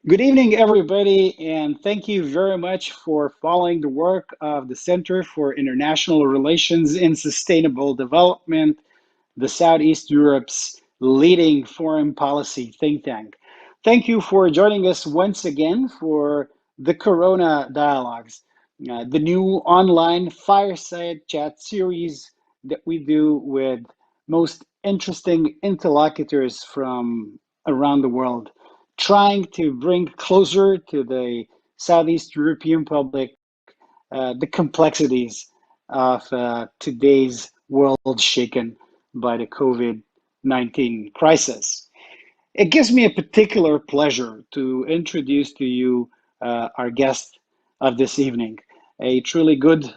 Good evening, everybody, and thank you very much for following the work of the Center for International Relations and Sustainable Development, the Southeast Europe's leading foreign policy think tank. Thank you for joining us once again for the Corona Dialogues, the new online fireside chat series that we do with most interesting interlocutors from around the world, trying to bring closer to the Southeast European public the complexities of today's world shaken by the COVID-19 crisis. It gives me a particular pleasure to introduce to you our guest of this evening, a truly good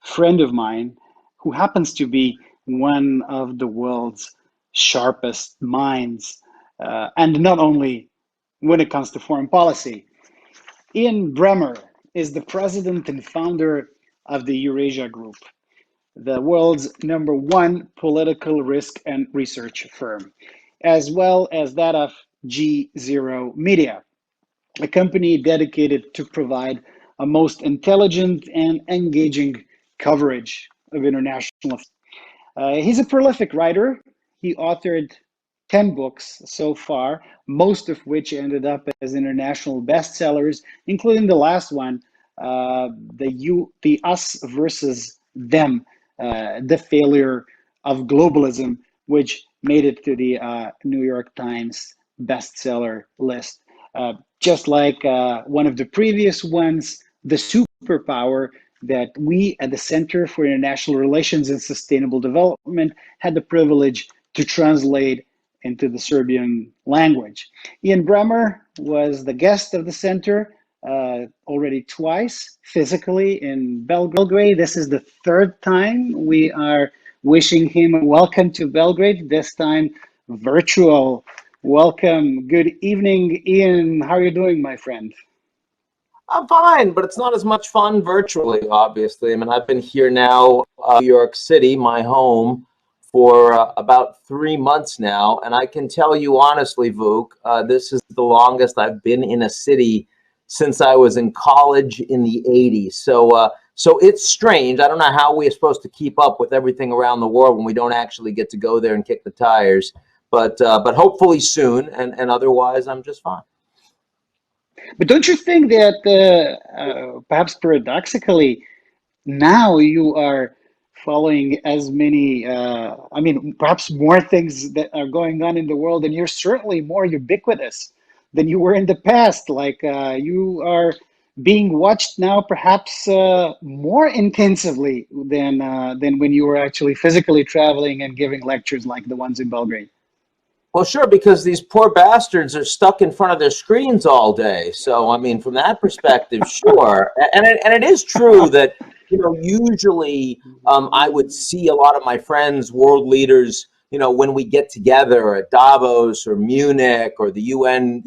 friend of mine who happens to be one of the world's sharpest minds, and not only when it comes to foreign policy. Ian Bremmer is the president and founder of the Eurasia Group, the world's #1 political risk and research firm, as well as that of GZERO Media, a company dedicated to provide a most intelligent and engaging coverage of international affairs. He's a prolific writer. He authored 10 books so far, most of which ended up as international bestsellers, including the last one, the Us versus Them, the failure of globalism, which made it to the New York Times bestseller list. Just like one of the previous ones, The Superpower, that we at the Center for International Relations and Sustainable Development had the privilege to translate into the Serbian language. Ian Bremmer was the guest of the center already twice physically in Belgrade. This is the third time we are wishing him a welcome to Belgrade, this time virtual. Welcome. Good evening, Ian. How are you doing, my friend? I'm fine, but it's not as much fun virtually, obviously. I mean, I've been here now, New York City, my home, for about 3 months now. And I can tell you honestly, Vuk, this is the longest I've been in a city since I was in college in the 80s. So it's strange. I don't know how we're supposed to keep up with everything around the world when we don't actually get to go there and kick the tires. But hopefully soon, and otherwise, I'm just fine. But don't you think that perhaps paradoxically, now you are following as many, perhaps more things that are going on in the world, and you're certainly more ubiquitous than you were in the past. Like you are being watched now, perhaps more intensively than when you were actually physically traveling and giving lectures like the ones in Belgrade. Well, sure, because these poor bastards are stuck in front of their screens all day. So, I mean, from that perspective, sure. And it is true that, usually I would see a lot of my friends, world leaders, when we get together at Davos or Munich or the UN,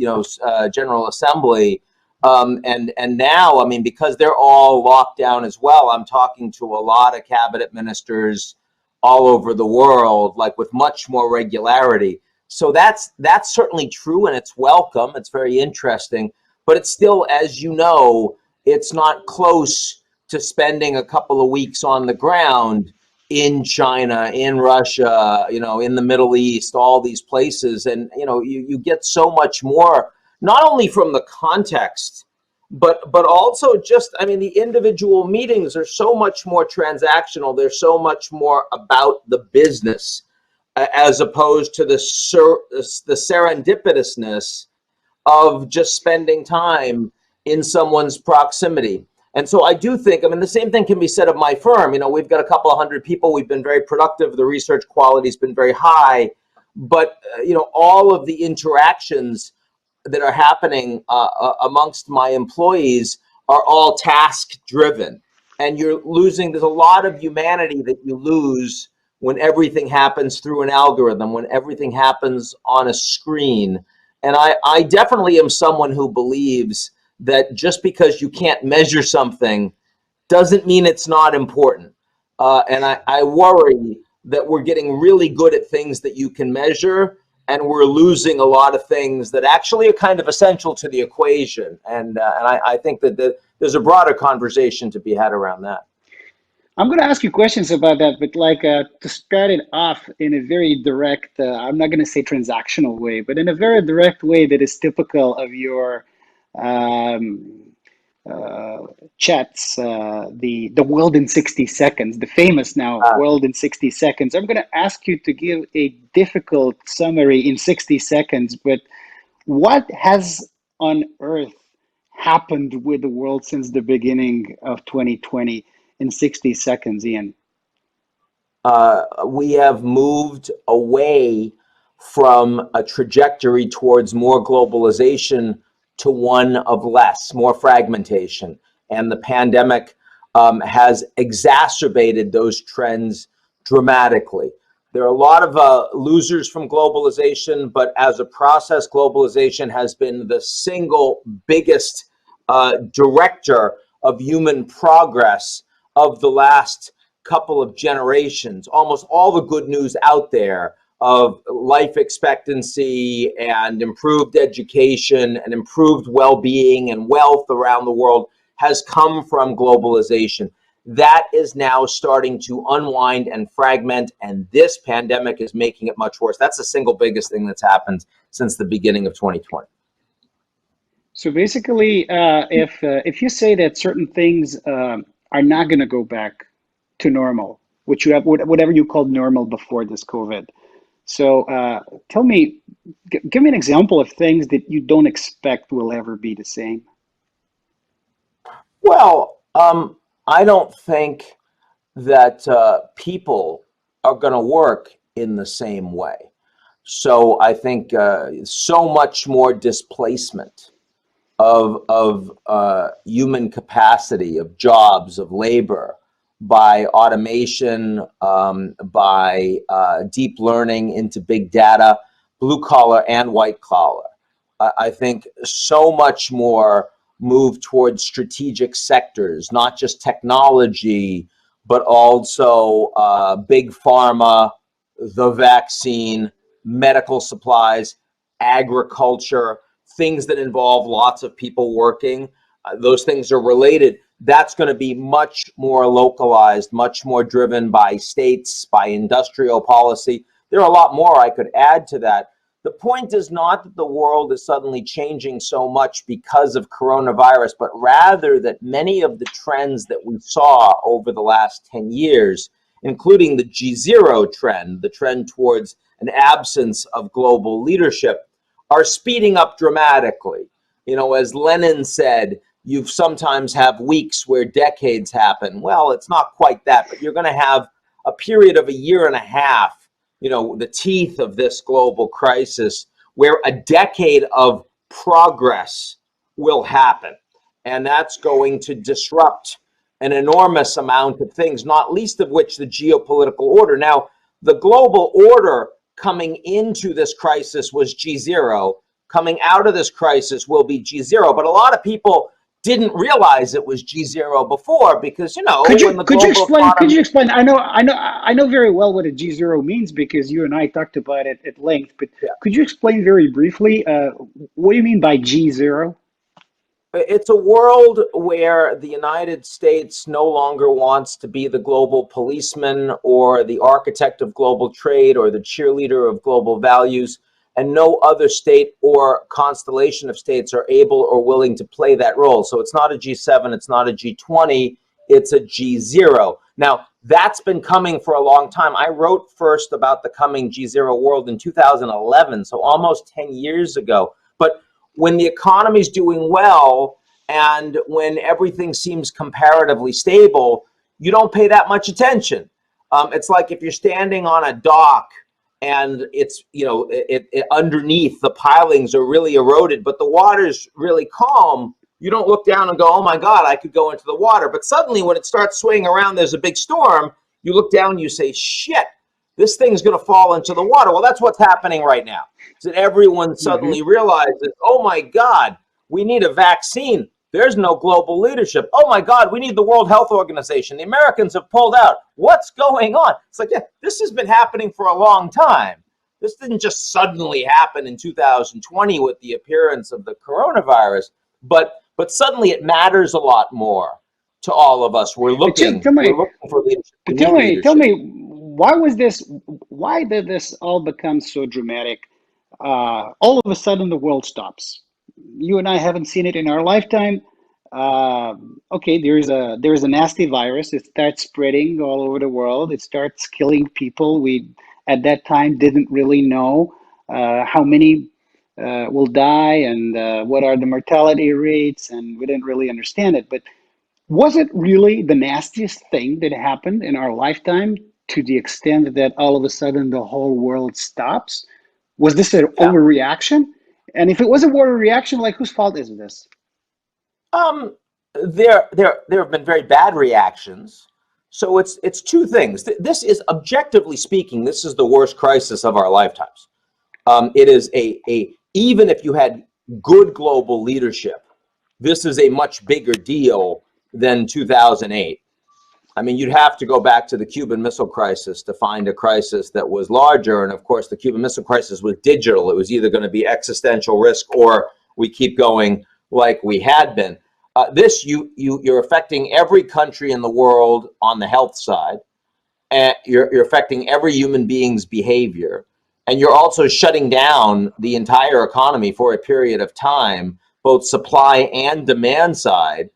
General Assembly. And now, I mean, because they're all locked down as well, I'm talking to a lot of cabinet ministers all over the world, like with much more regularity. So that's certainly true, and it's welcome. It's very interesting, but it's still, as you know, it's not close to spending a couple of weeks on the ground in China, in Russia, in the Middle East, all these places. And, you get so much more, not only from the context, but also just, I mean, the individual meetings are so much more transactional. They're so much more about the business, as opposed to the serendipitousness of just spending time in someone's proximity. And so I do think, I mean, the same thing can be said of my firm. We've got a couple of hundred people. We've been very productive. The research quality has been very high. But, all of the interactions that are happening amongst my employees are all task driven. And there's a lot of humanity that you lose when everything happens through an algorithm, when everything happens on a screen. And I definitely am someone who believes that just because you can't measure something doesn't mean it's not important. And I worry that we're getting really good at things that you can measure and we're losing a lot of things that actually are kind of essential to the equation. And I think that there's a broader conversation to be had around that. I'm going to ask you questions about that, but like to start it off in a very direct, I'm not going to say transactional way, but in a very direct way that is typical of your um, uh, chats, the world in 60 seconds, the famous now world in 60 seconds. I'm going to ask you to give a difficult summary in 60 seconds, but what has on earth happened with the world since the beginning of 2020 in 60 seconds, Ian? We have moved away from a trajectory towards more globalization to one of less, more fragmentation. And the pandemic has exacerbated those trends dramatically. There are a lot of losers from globalization, but as a process, globalization has been the single biggest director of human progress of the last couple of generations. Almost all the good news out there of life expectancy and improved education and improved well-being and wealth around the world has come from globalization. That is now starting to unwind and fragment, and this pandemic is making it much worse. That's the single biggest thing that's happened since the beginning of 2020. So basically, if you say that certain things are not going to go back to normal, which you have whatever you called normal before this COVID. So tell me, give me an example of things that you don't expect will ever be the same. Well, I don't think that people are going to work in the same way. So I think so much more displacement of human capacity, of jobs, of labor, by automation, by deep learning into big data, blue collar and white collar. I think so much more move towards strategic sectors, not just technology, but also big pharma, the vaccine, medical supplies, agriculture, things that involve lots of people working. Those things are related. That's going to be much more localized, much more driven by states, by industrial policy. There are a lot more I could add to that. The point is not that the world is suddenly changing so much because of coronavirus, but rather that many of the trends that we saw over the last 10 years, including the GZERO trend, the trend towards an absence of global leadership, are speeding up dramatically. You know, as Lenin said, you sometimes have weeks where decades happen. Well, it's not quite that, but you're going to have a period of a year and a half, you know, the teeth of this global crisis, where a decade of progress will happen. And that's going to disrupt an enormous amount of things, not least of which the geopolitical order. Now, the global order coming into this crisis was GZERO. Coming out of this crisis will be GZERO. But a lot of people didn't realize it was GZERO before, because, you know, Could when you the could you global explain? Could economy, you explain? I know very well what a G0 means because you and I talked about it at length. But could you explain very briefly what do you mean by G0? it's a world where the United States no longer wants to be the global policeman or the architect of global trade or the cheerleader of global values, and no other state or constellation of states are able or willing to play that role. So it's not a G7, it's not a G20, it's a G0. Now, that's been coming for a long time. I wrote first about the coming G0 world in 2011, so almost 10 years ago. But when the economy's doing well and when everything seems comparatively stable, you don't pay that much attention. It's like if you're standing on a dock and it's, you know, underneath the pilings are really eroded, but the water's really calm. You don't look down and go, oh my God, I could go into the water. But suddenly when it starts swaying around, there's a big storm. You look down and you say, shit, this thing's going to fall into the water. Well, that's what's happening right now. Is that everyone suddenly realizes, oh my God, we need a vaccine. There's no global leadership. Oh my God, we need the World Health Organization. The Americans have pulled out. What's going on? It's like, yeah, this has been happening for a long time. This didn't just suddenly happen in 2020 with the appearance of the coronavirus, but suddenly it matters a lot more to all of us. We're But looking for leadership. We but need tell leadership. me, why did this all become so dramatic? All of a sudden, the world stops. You and I haven't seen it in our lifetime. Okay, there's a nasty virus. It starts spreading all over the world. It starts killing people. We at that time didn't really know how many will die and what are the mortality rates, and we didn't really understand it. But was it really the nastiest thing that happened in our lifetime to the extent that all of a sudden the whole world stops? Was this an Yeah. overreaction? And if it was a overreaction, like whose fault is this? Um, there have been very bad reactions. So it's two things. This is, objectively speaking, this is the worst crisis of our lifetimes. It is even if you had good global leadership, this is a much bigger deal than 2008. I mean, you'd have to go back to the Cuban Missile Crisis to find a crisis that was larger. And of course, the Cuban Missile Crisis was digital. It was either going to be existential risk or we keep going like we had been. You're affecting every country in the world on the health side, and you're affecting every human being's behavior, and you're also shutting down the entire economy for a period of time, both supply and demand side.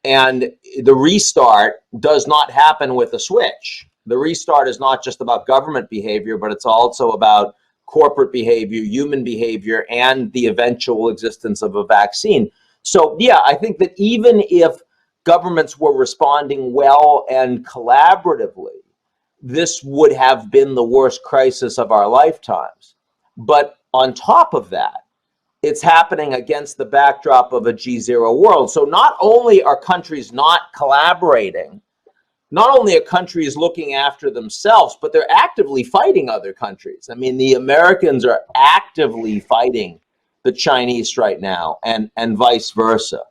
And the restart does not happen with a switch. The restart is not just about government behavior, but it's also about corporate behavior, human behavior, and the eventual existence of a vaccine. So, yeah, I think that even if governments were responding well and collaboratively, this would have been the worst crisis of our lifetimes. But on top of that, it's happening against the backdrop of a G0 world. So not only are countries not collaborating, not only are countries looking after themselves, but they're actively fighting other countries. I mean, the Americans are actively fighting the Chinese right now, and vice versa,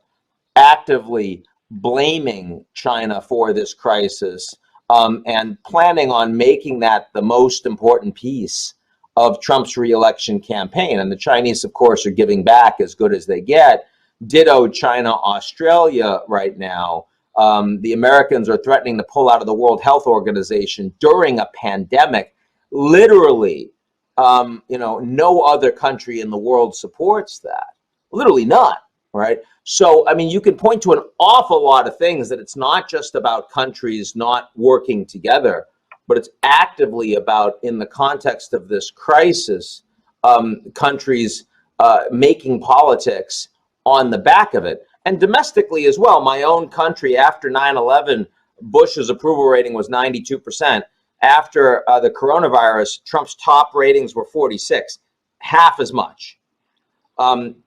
actively blaming China for this crisis, and planning on making that the most important piece of Trump's reelection campaign. And the Chinese, of course, are giving back as good as they get. Ditto China, Australia right now. The Americans are threatening to pull out of the World Health Organization during a pandemic. Literally, no other country in the world supports that. Literally none, right? So, I mean, you can point to an awful lot of things that it's not just about countries not working together, but it's actively about, in the context of this crisis, countries making politics on the back of it. And domestically as well, my own country, after 9/11, Bush's approval rating was 92%. After the coronavirus, Trump's top ratings were 46, half as much.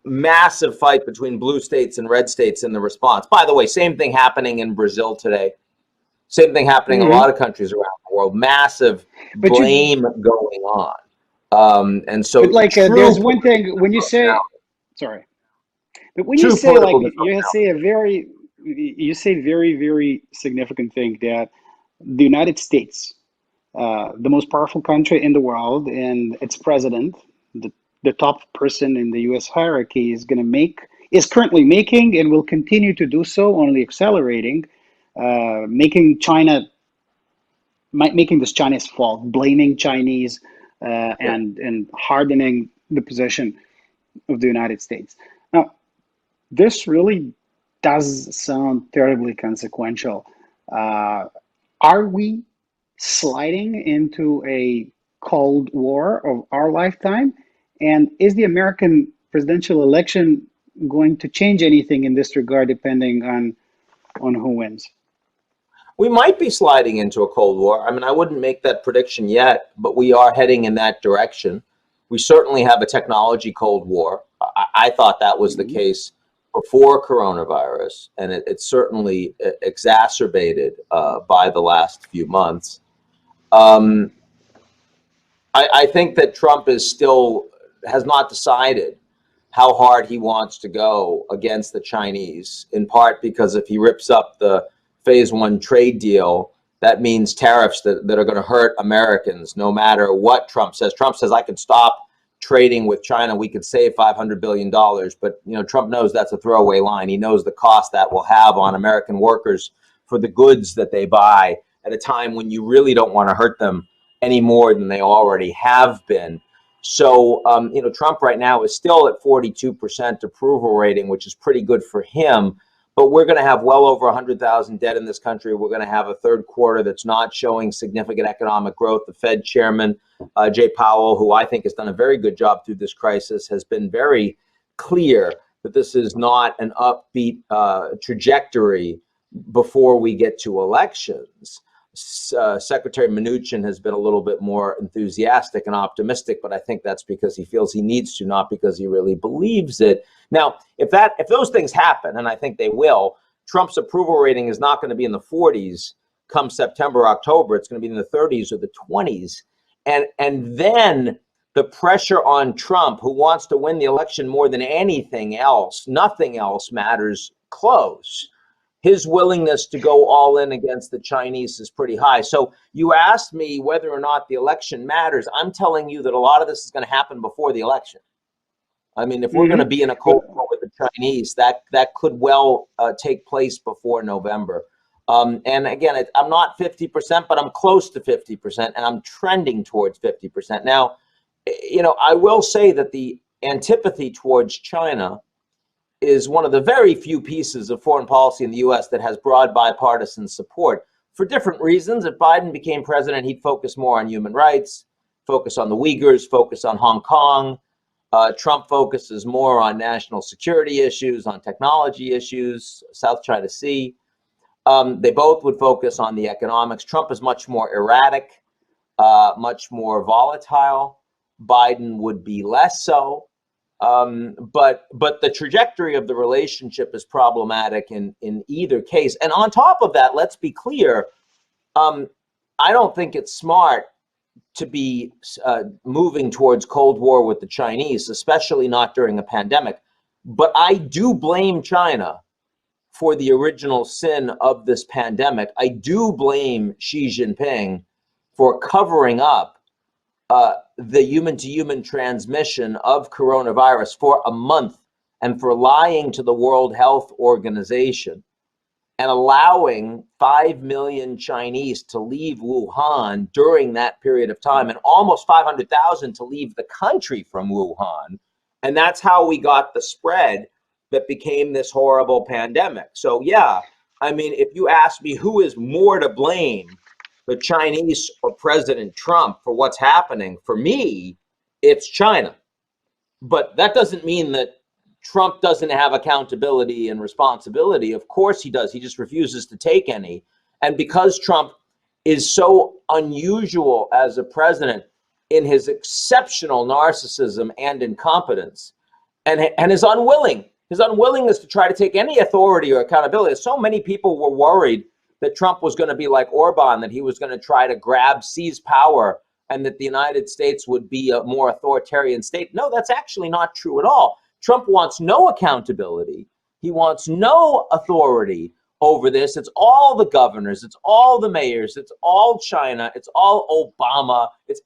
Massive fight between blue states and red states in the response. By the way, same thing happening in Brazil today. Same thing happening in a lot of countries around the world. Massive But you, blame going on. And but so like, true there's one thing when you political say, discernment. sorry, but when you True say like political discernment. you say very significant thing that the United States, the most powerful country in the world, and its president, the top person in the U.S. hierarchy, is currently making and will continue to do so, only accelerating, making this Chinese fault, blaming Chinese, Yeah. and hardening the position of the United States. Now, this really does sound terribly consequential. Uh, are we sliding into a Cold War of our lifetime? And is the American presidential election going to change anything in this regard, depending on who wins? We might be sliding into a Cold War. I mean, I wouldn't make that prediction yet, but we are heading in that direction. We certainly have a technology Cold War. I thought that was the Mhm. case before coronavirus, and it's certainly exacerbated by the last few months. Um, I think that Trump has not decided how hard he wants to go against the Chinese, in part because if he rips up the phase one trade deal, that means tariffs that are going to hurt Americans no matter what Trump says. Trump says, I could stop trading with China, we could save $500 billion. But Trump knows that's a throwaway line. He knows the cost that will have on American workers for the goods that they buy at a time when you really don't want to hurt them any more than they already have been. So, Trump right now is still at 42% approval rating, which is pretty good for him. But we're going to have well over 100,000 dead in this country. We're going to have a third quarter that's not showing significant economic growth. The Fed chairman, Jay Powell, who I think has done a very good job through this crisis, has been very clear that this is not an upbeat trajectory before we get to elections. Secretary Mnuchin has been a little bit more enthusiastic and optimistic, but I think that's because he feels he needs to, not because he really believes it. Now, if those things happen, and I think they will, Trump's approval rating is not going to be in the 40s come September, October. It's going to be in the 30s or the 20s. And then the pressure on Trump, who wants to win the election more than anything else, nothing else matters close. His willingness to go all in against the Chinese is pretty high. So you asked me whether or not the election matters. I'm telling you that a lot of this is going to happen before the election. I mean, if we're going to be in a Cold War with the Chinese, that could well take place before November. And again, I'm not 50%, but I'm close to 50%, and I'm trending towards 50%. Now, I will say that the antipathy towards China is one of the very few pieces of foreign policy in the U.S. that has broad bipartisan support for different reasons. If Biden became president, he'd focus more on human rights, focus on the Uyghurs, focus on Hong Kong. Trump focuses more on national security issues, on technology issues, South China Sea. They both would focus on the economics. Trump is much more erratic, much more volatile. Biden would be less so. But the trajectory of the relationship is problematic in either case. And on top of that, let's be clear, I don't think it's smart to be moving towards Cold War with the Chinese, especially not during a pandemic. But I do blame China for the original sin of this pandemic. I do blame Xi Jinping for covering up the human-to-human transmission of coronavirus for a month and for lying to the World Health Organization and allowing 5 million Chinese to leave Wuhan during that period of time and almost 500,000 to leave the country from Wuhan. And that's how we got the spread that became this horrible pandemic. So, yeah, I mean, if you ask me who is more to blame, the Chinese or President Trump, for what's happening, for me, it's China. But that doesn't mean that Trump doesn't have accountability and responsibility. Of course he does. He just refuses to take any. And because Trump is so unusual as a president in his exceptional narcissism and incompetence, and his unwillingness to try to take any authority or accountability. So many people were worried that Trump was going to be like Orban, that he was going to try to seize power, and that the United States would be a more authoritarian state. No, that's actually not true at all. Trump wants no accountability. He wants no authority over this. It's all the governors, it's all the mayors, it's all China, it's all Obama, it's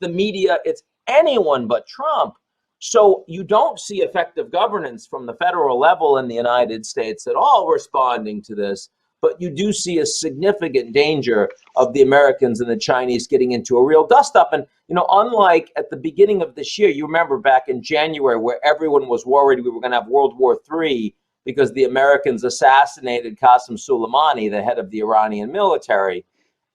the media, it's anyone but Trump. So you don't see effective governance from the federal level in the United States at all responding to this, but you do see a significant danger of the Americans and the Chinese getting into a real dust-up. And, unlike at the beginning of this year, you remember back in January where everyone was worried we were going to have World War III because the Americans assassinated Qasem Soleimani, the head of the Iranian military.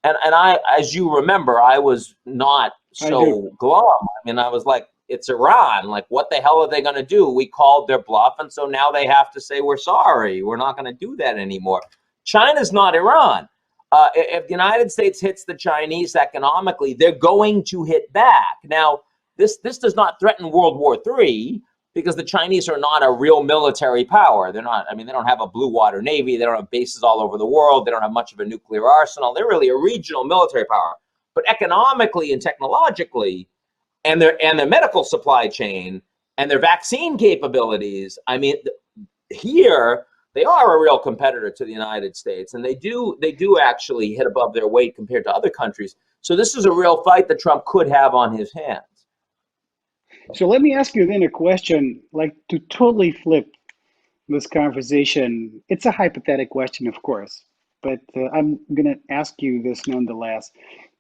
And I, as you remember, I was not so glum. I mean, I was like, it's Iran. Like, what the hell are they going to do? We called their bluff, and so now they have to say, we're sorry. We're not going to do that anymore. China's not Iran. If the United States hits the Chinese economically, they're going to hit back. Now, this does not threaten World War III because the Chinese are not a real military power. They're not, they don't have a blue water navy. They don't have bases all over the world. They don't have much of a nuclear arsenal. They're really a regional military power. But economically and technologically, and their medical supply chain and their vaccine capabilities, here, they are a real competitor to the United States, and they do actually hit above their weight compared to other countries. So this is a real fight that Trump could have on his hands. So let me ask you then a question, like to totally flip this conversation. It's a hypothetical question, of course, but I'm going to ask you this nonetheless.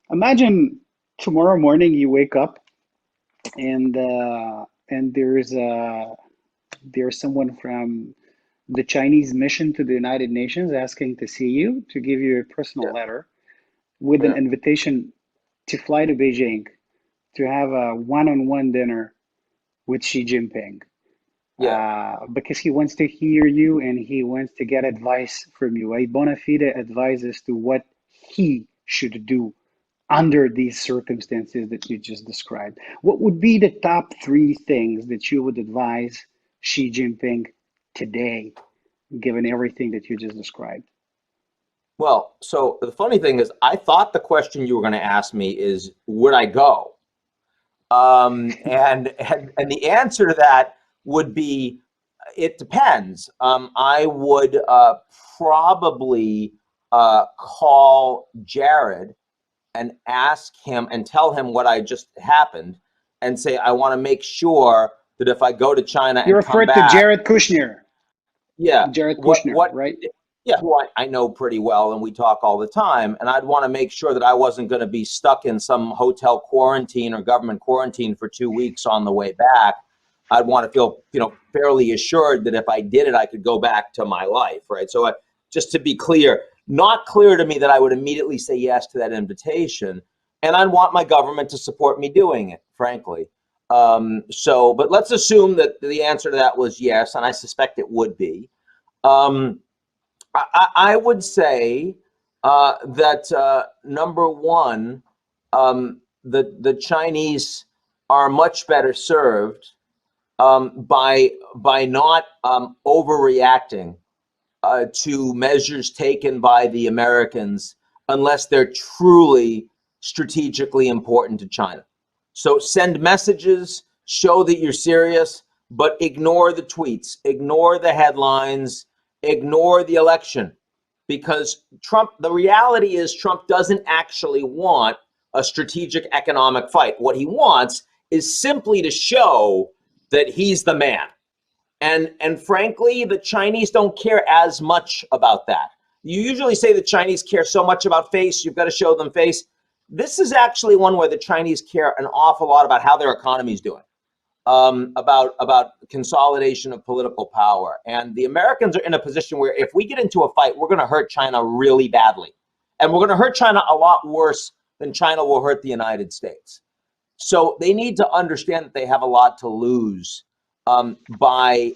Imagine tomorrow morning you wake up and there's someone from the Chinese mission to the United Nations asking to see you, to give you a personal Yeah, letter with an yeah, invitation to fly to Beijing to have a one-on-one dinner with Xi Jinping, yeah. because he wants to hear you and he wants to get advice from you, a bona fide advice as to what he should do under these circumstances that you just described. What would be the top three things that you would advise Xi Jinping today, given everything that you just described? Well, so the funny thing is, I thought the question you were going to ask me is, would I go? And the answer to that would be, it depends. I would probably call Jared and ask him and tell him what I just happened, and say I want to make sure that if I go to China You and come referred to back, Jared Kushner. yeah, Jared Kushner, what right? yeah, who I know pretty well and we talk all the time, and I'd want to make sure that I wasn't going to be stuck in some hotel quarantine or government quarantine for 2 weeks on the way back. I'd want to feel, fairly assured that if I did it, I could go back to my life, right? So just to be clear, not clear to me that I would immediately say yes to that invitation, and I'd want my government to support me doing it, frankly. But let's assume that the answer to that was yes, and I suspect it would be. Um, I would say that number one, the Chinese are much better served by not overreacting to measures taken by the Americans unless they're truly strategically important to China. So send messages, show that you're serious, but ignore the tweets, ignore the headlines, ignore the election. Because the reality is Trump doesn't actually want a strategic economic fight. What he wants is simply to show that he's the man. And frankly, the Chinese don't care as much about that. You usually say the Chinese care so much about face, you've got to show them face. This is actually one where the Chinese care an awful lot about how their economy is doing, about consolidation of political power. And the Americans are in a position where if we get into a fight, we're going to hurt China really badly. And we're going to hurt China a lot worse than China will hurt the United States. So they need to understand that they have a lot to lose by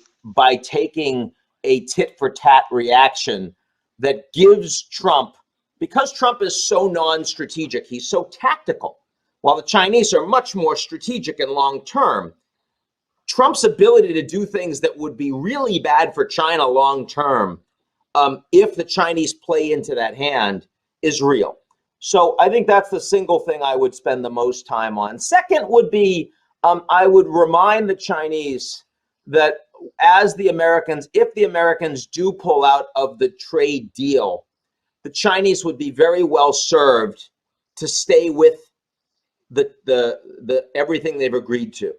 taking a tit for tat reaction that gives Trump, because Trump is so non-strategic, he's so tactical, while the Chinese are much more strategic and long-term. Trump's ability to do things that would be really bad for China long-term, if the Chinese play into that hand, is real. So I think that's the single thing I would spend the most time on. Second would be, I would remind the Chinese that if the Americans do pull out of the trade deal, the Chinese would be very well served to stay with the everything they've agreed to,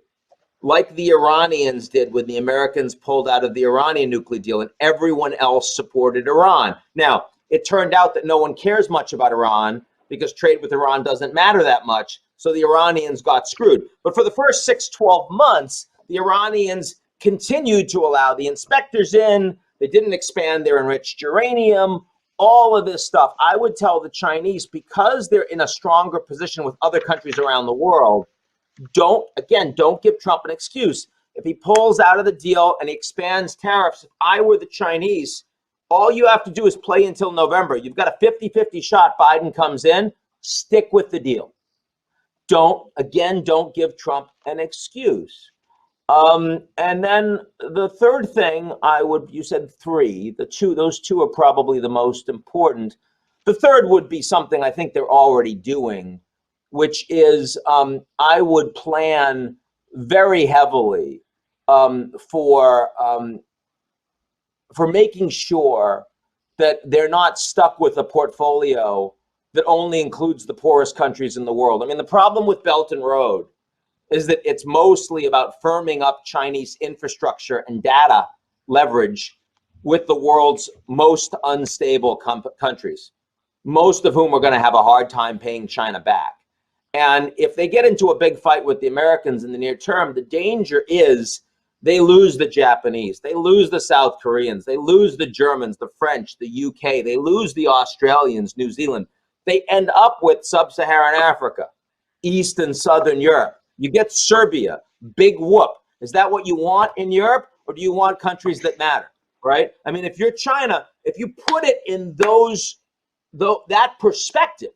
like the Iranians did when the Americans pulled out of the Iranian nuclear deal and everyone else supported Iran. Now, it turned out that no one cares much about Iran because trade with Iran doesn't matter that much, so the Iranians got screwed. But for the first 6-12 months, the Iranians continued to allow the inspectors in. They didn't expand their enriched uranium, all of this stuff. I would tell the Chinese, because they're in a stronger position with other countries around the world, don't give Trump an excuse. If he pulls out of the deal and he expands tariffs, if I were the Chinese, all you have to do is play until November. You've got a 50-50 shot Biden comes in. Stick with the deal. Don't give Trump an excuse. And then the third thing you said three, those two are probably the most important. The third would be something I think they're already doing, which is I would plan very heavily for for making sure that they're not stuck with a portfolio that only includes the poorest countries in the world. I mean, the problem with Belt and Road is that it's mostly about firming up Chinese infrastructure and data leverage with the world's most unstable countries, most of whom are going to have a hard time paying China back. And if they get into a big fight with the Americans in the near term, the danger is they lose the Japanese, they lose the South Koreans, they lose the Germans, the French, the UK, they lose the Australians, New Zealand. They end up with sub-Saharan Africa, East and Southern Europe. You get Serbia, big whoop. Is that what you want in Europe, or do you want countries that matter, right? I mean, if you're China, if you put it in that perspective,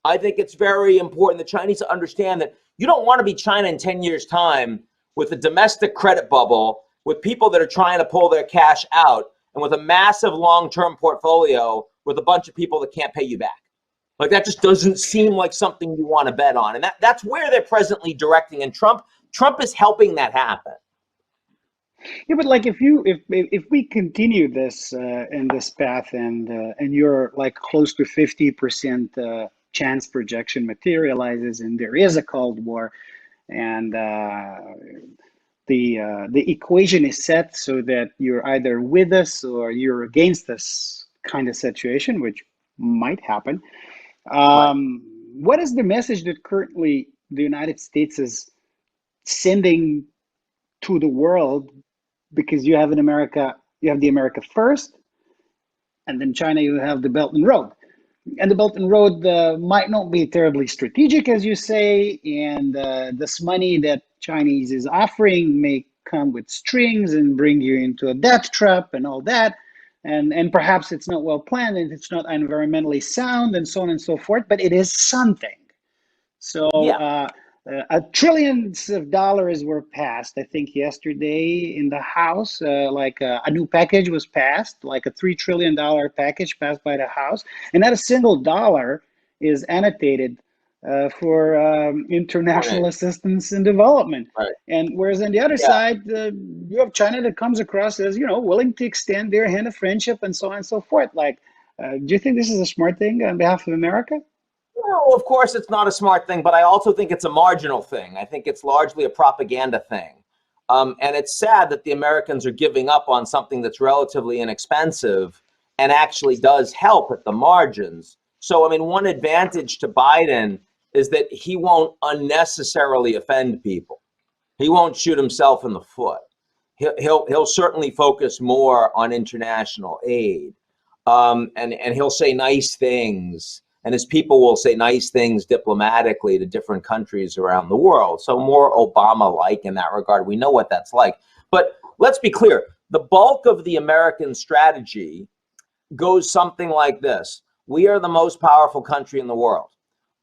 I think it's very important the Chinese understand that you don't want to be China in 10 years' time with a domestic credit bubble, with people that are trying to pull their cash out, and with a massive long-term portfolio with a bunch of people that can't pay you back. Like, that just doesn't seem like something you want to bet on. And that's where they're presently directing. And Trump is helping that happen. Yeah, but like if we continue this in this path, and you're like close to 50% chance projection materializes, and there is a Cold War, and the equation is set so that you're either with us or you're against us kind of situation, which might happen. Right. What is the message that currently the United States is sending to the world? Because you have in America, you have the America First, and then China, you have the Belt and Road. And the Belt and Road might not be terribly strategic, as you say, and this money that Chinese is offering may come with strings and bring you into a debt trap and all that. And perhaps it's not well planned and it's not environmentally sound and so on and so forth, but it is something. So Yeah. trillions of dollars were passed, I think, yesterday in the House. Like a new package was passed, like a $3 trillion package passed by the House. And not a single dollar is annotated for international assistance and development. Right. And whereas on the other Yeah. side, you have China that comes across as, willing to extend their hand of friendship and so on and so forth. Like, do you think this is a smart thing on behalf of America? Well, of course, it's not a smart thing, but I also think it's a marginal thing. I think it's largely a propaganda thing. And it's sad that the Americans are giving up on something that's relatively inexpensive and actually does help at the margins. So, I mean, one advantage to Biden is that he won't unnecessarily offend people. He won't shoot himself in the foot. He'll certainly focus more on international aid, and he'll say nice things. And his people will say nice things diplomatically to different countries around the world. So more Obama-like in that regard. We know what that's like. But let's be clear. The bulk of the American strategy goes something like this. We are the most powerful country in the world.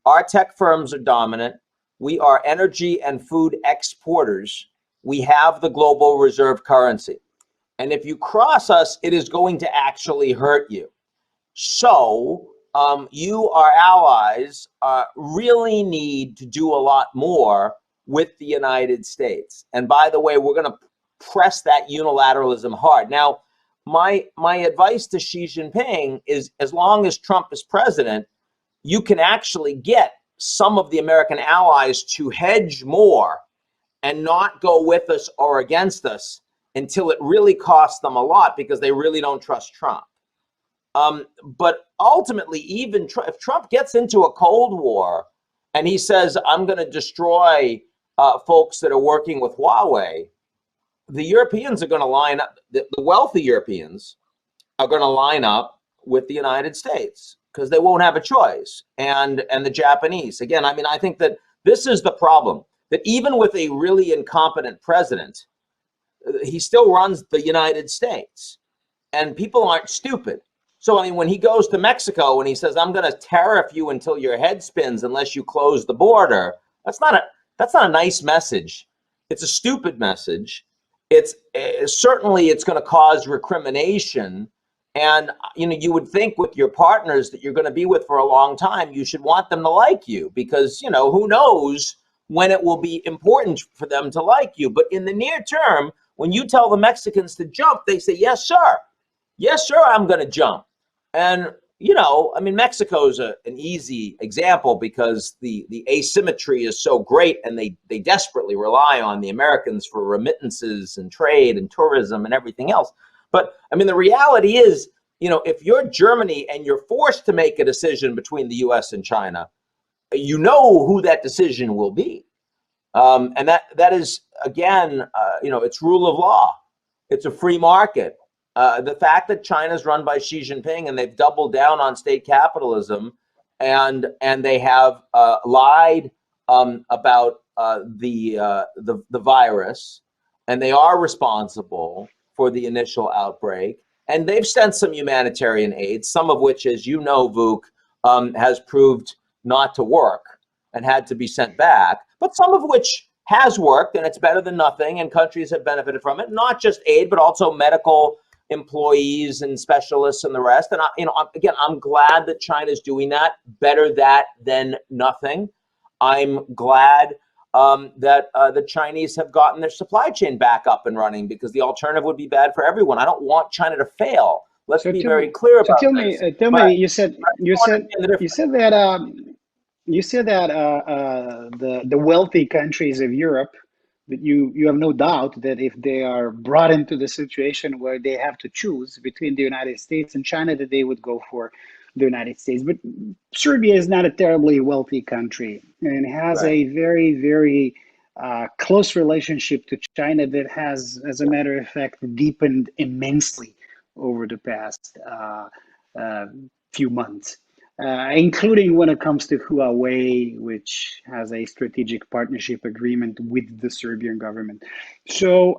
Our tech firms are dominant. We are energy and food exporters. We have the global reserve currency. And if you cross us, it is going to actually hurt you. So you, our allies, really need to do a lot more with the United States. And by the way, we're going to press that unilateralism hard. Now, my advice to Xi Jinping is, as long as Trump is president, you can actually get some of the American allies to hedge more and not go with us or against us until it really costs them a lot, because they really don't trust Trump. But ultimately, even if Trump gets into a Cold War and he says, I'm going to destroy folks that are working with Huawei, the Europeans are going to line up, the wealthy Europeans are going to line up with the United States because they won't have a choice. And the Japanese, again, I mean, I think that this is the problem, that even with a really incompetent president, he still runs the United States, and people aren't stupid. So, I mean, when he goes to Mexico and he says, I'm going to tariff you until your head spins unless you close the border, that's not a nice message. It's a stupid message. It's certainly it's going to cause recrimination. And, you would think with your partners that you're going to be with for a long time, you should want them to like you, because, who knows when it will be important for them to like you. But in the near term, when you tell the Mexicans to jump, they say, yes, sir. yes, sure, I'm going to jump. And, you know, I mean, Mexico's an easy example because the asymmetry is so great, and they desperately rely on the Americans for remittances and trade and tourism and everything else. But I mean, the reality is, you know, if you're Germany and you're forced to make a decision between the US and China, you know who that decision will be. And that is, again, you know, it's rule of law. It's a free market. The fact that China's run by Xi Jinping and they've doubled down on state capitalism, and they have lied about the virus, and they are responsible for the initial outbreak, and they've sent some humanitarian aid, some of which, as you know, Vuk, has proved not to work and had to be sent back, but some of which has worked, and it's better than nothing, and countries have benefited from it. Not just aid, but also medical employees and specialists and the rest. And you know, again, I'm glad that China's doing that. Better that than nothing. I'm glad that the Chinese have gotten their supply chain back up and running, because the alternative would be bad for everyone. I don't want China to fail. Let's So be very clear so about tell this. me, tell But me, you understand the you difference. said that the wealthy countries of Europe, that you have no doubt that if they are brought into the situation where they have to choose between the United States and China, that they would go for the United States. But Serbia is not a terribly wealthy country and has Right. a very, very close relationship to China that has, as a Yeah. matter of fact, deepened immensely over the past uh, few months, including when it comes to Huawei, which has a strategic partnership agreement with the Serbian government. So,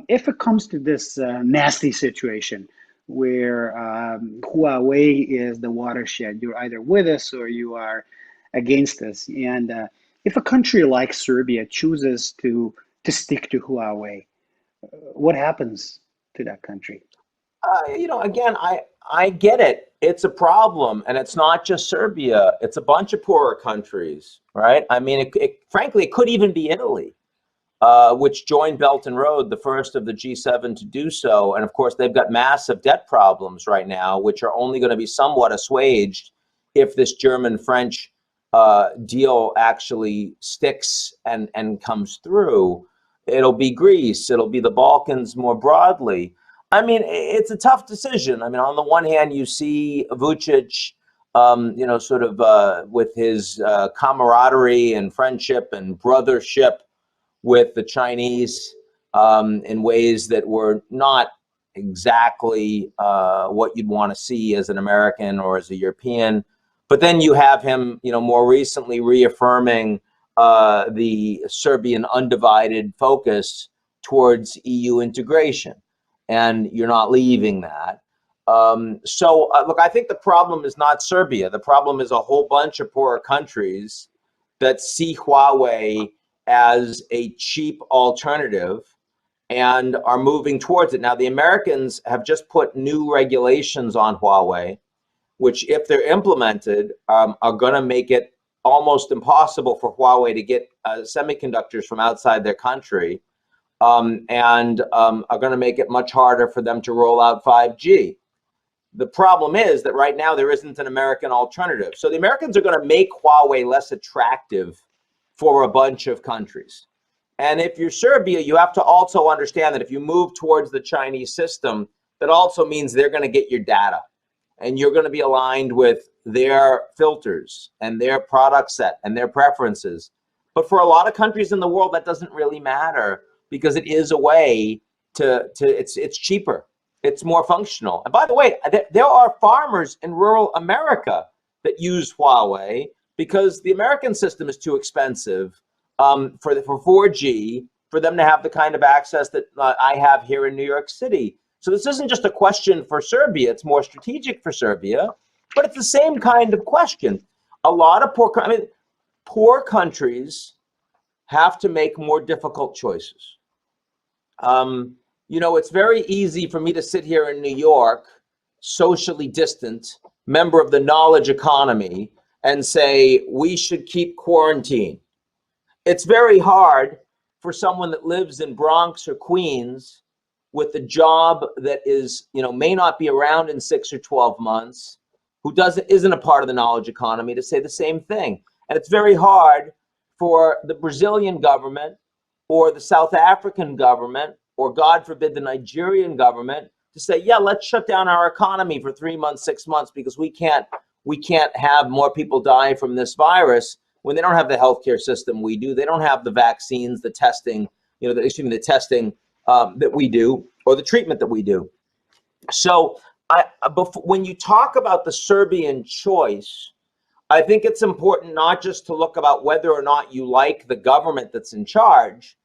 if it comes to this nasty situation where Huawei is the watershed, you're either with us or you are against us. And if a country like Serbia chooses to stick to Huawei, what happens to that country? You know, again, I get it. It's a problem, and it's not just Serbia. It's a bunch of poorer countries, right? I mean, frankly, it could even be Italy, which joined Belt and Road, the first of the G7 to do so. And of course, they've got massive debt problems right now, which are only going to be somewhat assuaged if this German-French deal actually sticks and comes through. It'll be Greece. It'll be the Balkans more broadly. I mean, it's a tough decision. I mean, on the one hand, you see Vucic, you know, sort of with his camaraderie and friendship and brothership with the Chinese in ways that were not exactly what you'd want to see as an American or as a European. But then you have him, you know, more recently reaffirming the Serbian undivided focus towards EU integration, and you're not leaving that. Look, I think the problem is not Serbia. The problem is a whole bunch of poorer countries that see Huawei as a cheap alternative and are moving towards it. Now, the Americans have just put new regulations on Huawei, which, if they're implemented, are going to make it almost impossible for Huawei to get semiconductors from outside their country, and are going to make it much harder for them to roll out 5G. The problem is that right now there isn't an American alternative. So the Americans are going to make Huawei less attractive for a bunch of countries. And if you're Serbia, you have to also understand that if you move towards the Chinese system, that also means they're going to get your data, and you're going to be aligned with their filters and their product set and their preferences. But for a lot of countries in the world, that doesn't really matter, because it is a way to it's cheaper. It's more functional. And by the way, there are farmers in rural America that use Huawei because the American system is too expensive for 4G for them to have the kind of access that I have here in New York City. So this isn't just a question for Serbia; it's more strategic for Serbia, but it's the same kind of question. A lot of poor countries have to make more difficult choices. You know, it's very easy for me to sit here in New York, socially distant, member of the knowledge economy, and say we should keep quarantine. It's very hard for someone that lives in Bronx or Queens with a job that is, may not be around in 6 or 12 months, who isn't a part of the knowledge economy, to say the same thing. And it's very hard for the Brazilian government or the South African government, or God forbid, the Nigerian government, to say, yeah, let's shut down our economy for 3 months, 6 months, because we can't have more people die from this virus, when they don't have the healthcare system we do. They don't have the vaccines, the testing, the testing that we do, or the treatment that we do. So when you talk about the Serbian choice, I think it's important not just to look about whether or not you like the government that's in charge,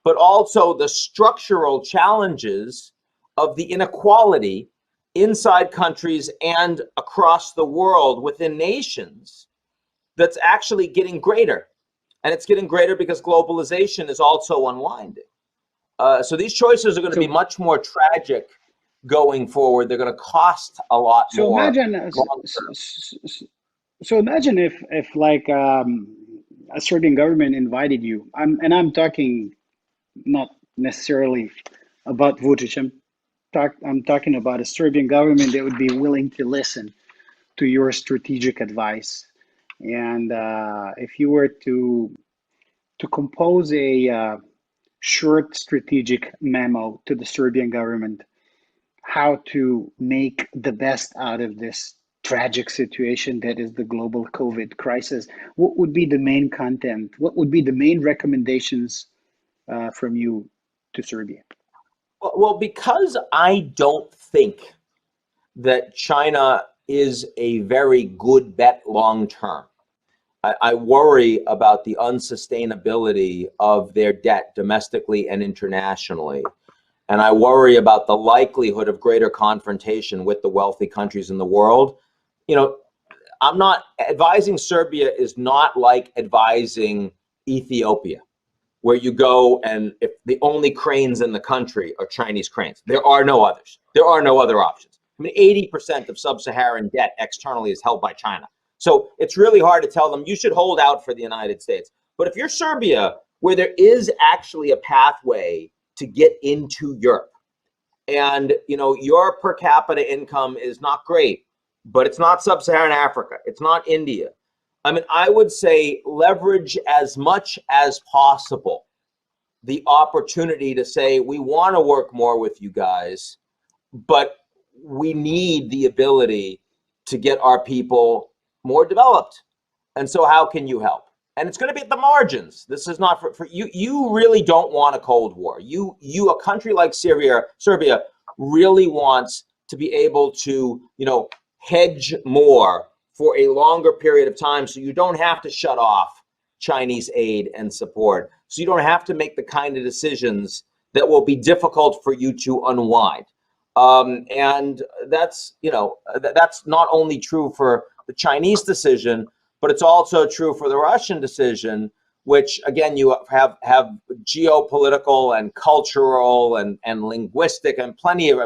but also the structural challenges of the inequality inside countries and across the world within nations that's actually getting greater. And it's getting greater because globalization is also unwinding. So these choices are going to be much more tragic going forward. They're going to cost a lot more. So imagine if like a Serbian government invited you. I'm talking not necessarily about Vučić. I'm talking about a Serbian government that would be willing to listen to your strategic advice. And if you were to compose a short strategic memo to the Serbian government, how to make the best out of this tragic situation that is the global COVID crisis, what would be the main content? What would be the main recommendations from you to Serbia? Well, because I don't think that China is a very good bet long term. I worry about the unsustainability of their debt domestically and internationally. And I worry about the likelihood of greater confrontation with the wealthy countries in the world. I'm not advising Serbia is not like advising Ethiopia, where you go and if the only cranes in the country are Chinese cranes. There are no others. There are no other options. I mean, 80% of sub-Saharan debt externally is held by China. So it's really hard to tell them you should hold out for the United States. But if you're Serbia, where there is actually a pathway to get into Europe, and your per capita income is not great, but it's not sub-Saharan Africa, it's not India. I mean, I would say leverage as much as possible the opportunity to say, we want to work more with you guys, but we need the ability to get our people more developed. And so how can you help? And it's going to be at the margins. This is not for you. You really don't want a Cold War. A country like Serbia really wants to be able to, hedge more for a longer period of time, so you don't have to shut off Chinese aid and support. So you don't have to make the kind of decisions that will be difficult for you to unwind. And that's not only true for the Chinese decision, but it's also true for the Russian decision, which again, you have geopolitical and cultural and linguistic and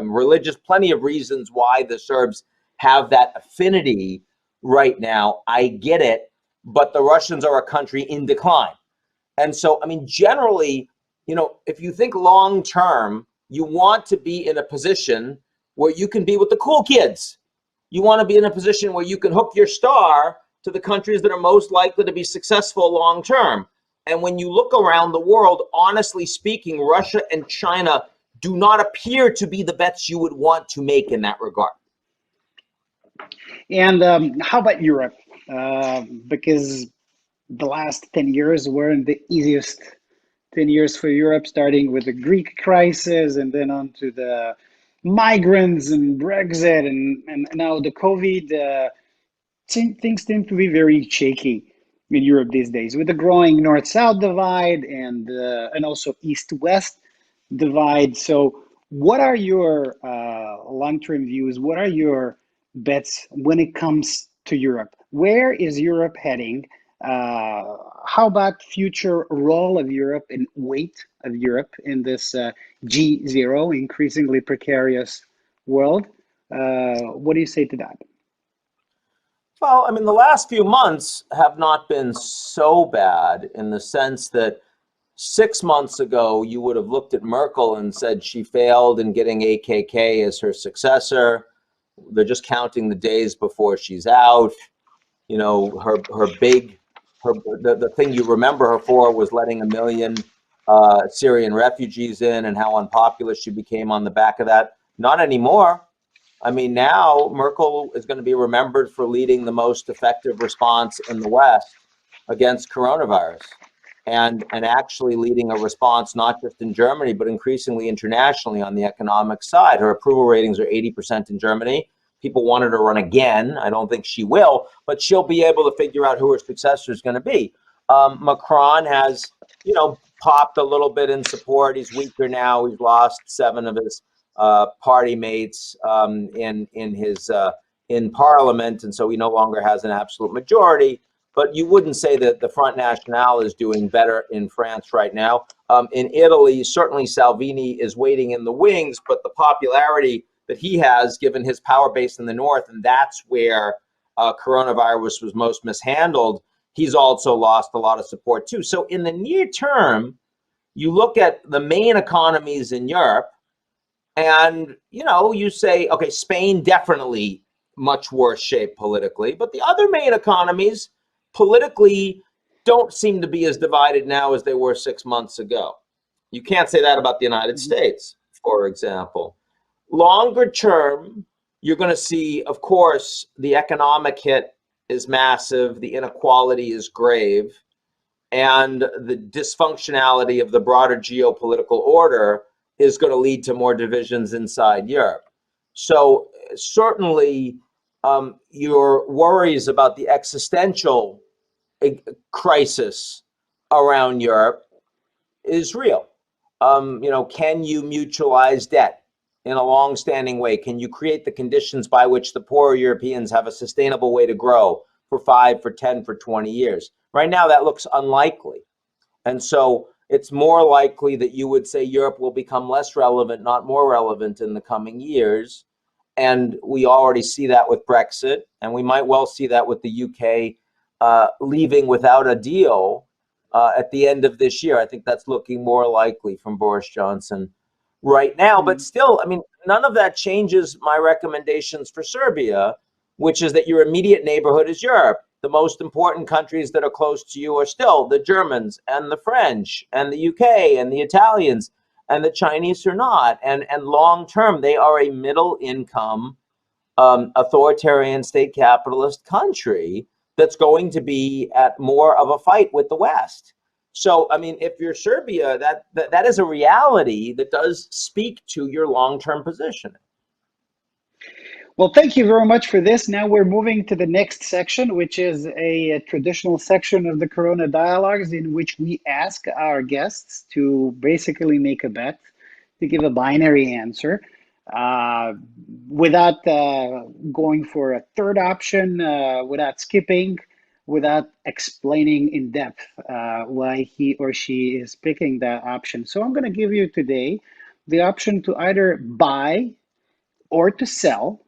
religious, plenty of reasons why the Serbs have that affinity right now. I get it, but the Russians are a country in decline. And so, I mean, generally, if you think long term, you want to be in a position where you can be with the cool kids. You want to be in a position where you can hook your star to the countries that are most likely to be successful long term. And when you look around the world, honestly speaking, Russia and China do not appear to be the bets you would want to make in that regard. And how about Europe? Because the last 10 years weren't the easiest 10 years for Europe, starting with the Greek crisis and then on to the migrants and Brexit and now the COVID. Things seem to be very shaky in Europe these days with the growing north-south divide and also east-west divide. So what are your long-term views? What are your bets when it comes to Europe? Where is Europe heading? How about future role of Europe and weight of Europe in this GZERO, increasingly precarious world? What do you say to that? Well, I mean, the last few months have not been so bad in the sense that 6 months ago, you would have looked at Merkel and said she failed in getting AKK as her successor. They're just counting the days before she's out. You know, the thing you remember her for was letting 1 million Syrian refugees in, and how unpopular she became on the back of that. Not anymore. I mean, now Merkel is going to be remembered for leading the most effective response in the West against coronavirus, and actually leading a response not just in Germany, but increasingly internationally on the economic side. Her approval ratings are 80% in Germany. People want her to run again. I don't think she will, but she'll be able to figure out who her successor is going to be. Macron has, you know, popped a little bit in support. He's weaker now. He's lost 7 of his party mates in Parliament, and so he no longer has an absolute majority. But you wouldn't say that the Front National is doing better in France right now. In Italy, certainly Salvini is waiting in the wings, but the popularity that he has, given his power base in the north, and that's where coronavirus was most mishandled, he's also lost a lot of support too. So in the near term, you look at the main economies in Europe, and you know, you say, okay, Spain definitely much worse shape politically, but the other main economies politically don't seem to be as divided now as they were 6 months ago. You can't say that about the United States, for example. Longer term, you're going to see, of course, the economic hit is massive, the inequality is grave, and the dysfunctionality of the broader geopolitical order is going to lead to more divisions inside Europe. So certainly your worries about the existential crisis around Europe is real. You know, can you mutualize debt in a long-standing way? Can you create the conditions by which the poorer Europeans have a sustainable way to grow for 5, for 10, for 20 years? Right now, that looks unlikely. And so it's more likely that you would say Europe will become less relevant, not more relevant in the coming years. And we already see that with Brexit, and we might well see that with the UK leaving without a deal at the end of this year. I think that's looking more likely from Boris Johnson right now. But still, I mean, none of that changes my recommendations for Serbia, which is that your immediate neighborhood is Europe. The most important countries that are close to you are still the Germans and the French and the UK and the Italians, and the Chinese are not. And long term, they are a middle income authoritarian state capitalist country that's going to be at more of a fight with the West. So, I mean, if you're Serbia, that is a reality that does speak to your long-term position. Well, thank you very much for this. Now we're moving to the next section, which is a traditional section of the Corona Dialogues, in which we ask our guests to basically make a bet, to give a binary answer, without going for a third option, without skipping, without explaining in depth why he or she is picking that option. So I'm going to give you today the option to either buy or to sell.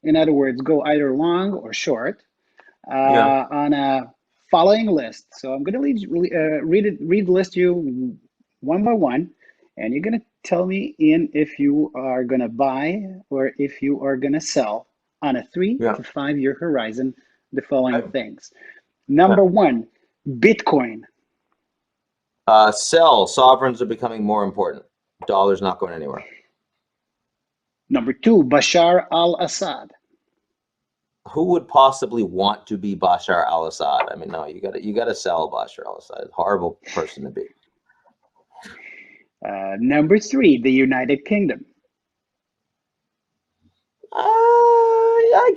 In other words, go either long or short Yeah. on a following list. So I'm going to read the list to you one by one, and you're going to tell me, Ian, if you are going to buy or if you are going to sell on a 3 to 5 year horizon the following things. Number one, Bitcoin. Sell. Sovereigns are becoming more important. Dollar's not going anywhere. Number two, Bashar al-Assad. Who would possibly want to be Bashar al-Assad? I mean, no, you got to sell Bashar al-Assad. Horrible person to be. Number three, the United Kingdom. I